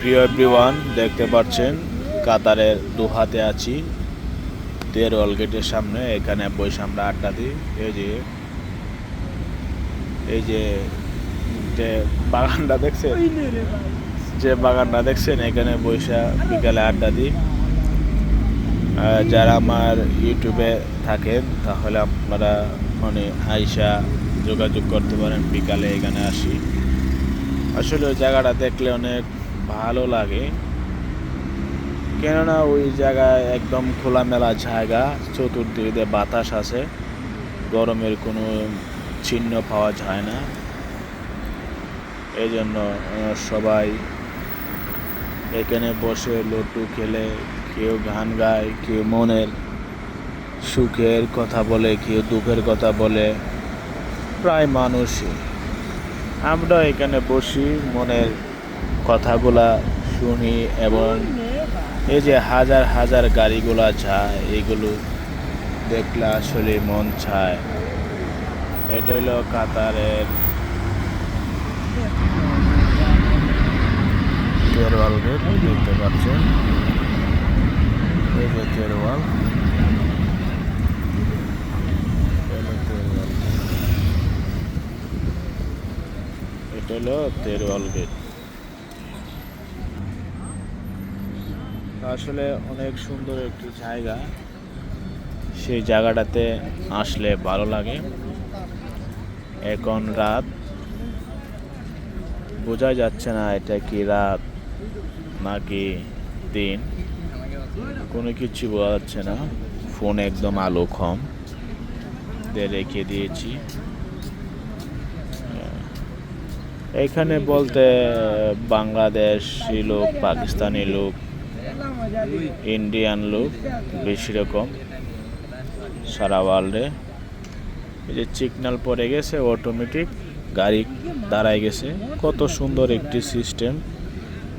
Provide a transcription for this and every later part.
প্রিয় এভরিওয়ান, দেখতে পাচ্ছেন কাতারের দুহাতে আছি তেরোয়াল গেটের সামনে। এখানে বসে আমরা আড্ডা দিই। এই যে বাগানটা দেখছেন, এখানে বসে বিকালে আড্ডা দিই। যারা আমার ইউটিউবে থাকেন তাহলে আপনারা আইসা যোগাযোগ করতে পারেন। বিকালে এখানে আসি। আসলে ওই জায়গাটা দেখলে অনেক ভালো লাগে, কেননা ওই জায়গায় একদম খোলামেলা জায়গা, চতুর্দিকে বাতাস আছে, গরমের কোনো চিহ্ন পাওয়া যায় না। এই জন্য সবাই এখানে বসে লুডু খেলে, কেউ গান গায়, কেউ মনের সুখের কথা বলে, কেউ দুঃখের কথা বলে। প্রায় মানুষই আমরা এখানে বসি, মনের কথাগুলা শুনি, এবং এই যে হাজার হাজার গাড়িগুলা যায়, এগুলো দেখলে আসলে মন চায়। এটা হলো কাতারের তেরোয়াল গেট, দেখতে পাচ্ছেন। এই যে তেরোয়াল, এটা হলো তেরোয়াল গেট। আসলে অনেক সুন্দর একটি জায়গা, সেই জায়গাটাতে আসলে ভালো লাগে। এখন রাত, বোঝা যাচ্ছে না এটা কি রাত নাকি দিন, কোনো কিছু বোঝা যাচ্ছে না। ফোন একদম আলো কম দিয়ে রেখে দিয়েছি। এখানে বলতে বাংলাদেশি লোক, পাকিস্তানি লোক, ইন্ডিয়ান লোক বেশি রকম সারা ওয়ার্ল্ডে। এই যে সিগন্যাল পড়ে গেছে, অটোমেটিক গাড়ি দাঁড়ায় গেছে। কত সুন্দর একটি সিস্টেম।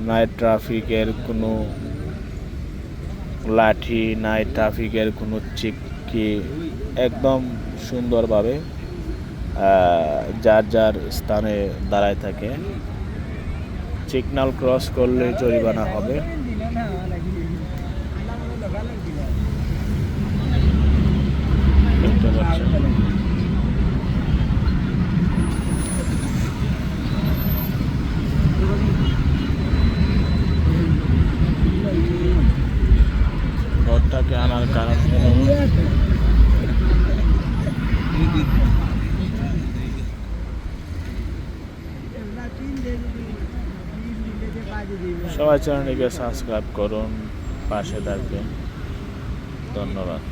নাইট ট্রাফিকের কোনো লাঠি, নাইট ট্রাফিকের কোনো চিকি, একদম সুন্দরভাবে যার যার স্থানে দাঁড়ায় থাকে। সিগন্যাল ক্রস করলে জরিমানা হবে। দেখতে পাচ্ছেন ঘরটাকে আনার কারণ হলো সবাই চ্যানেলটিকে সাবস্ক্রাইব করুন, পাশে থাকবেন। ধন্যবাদ।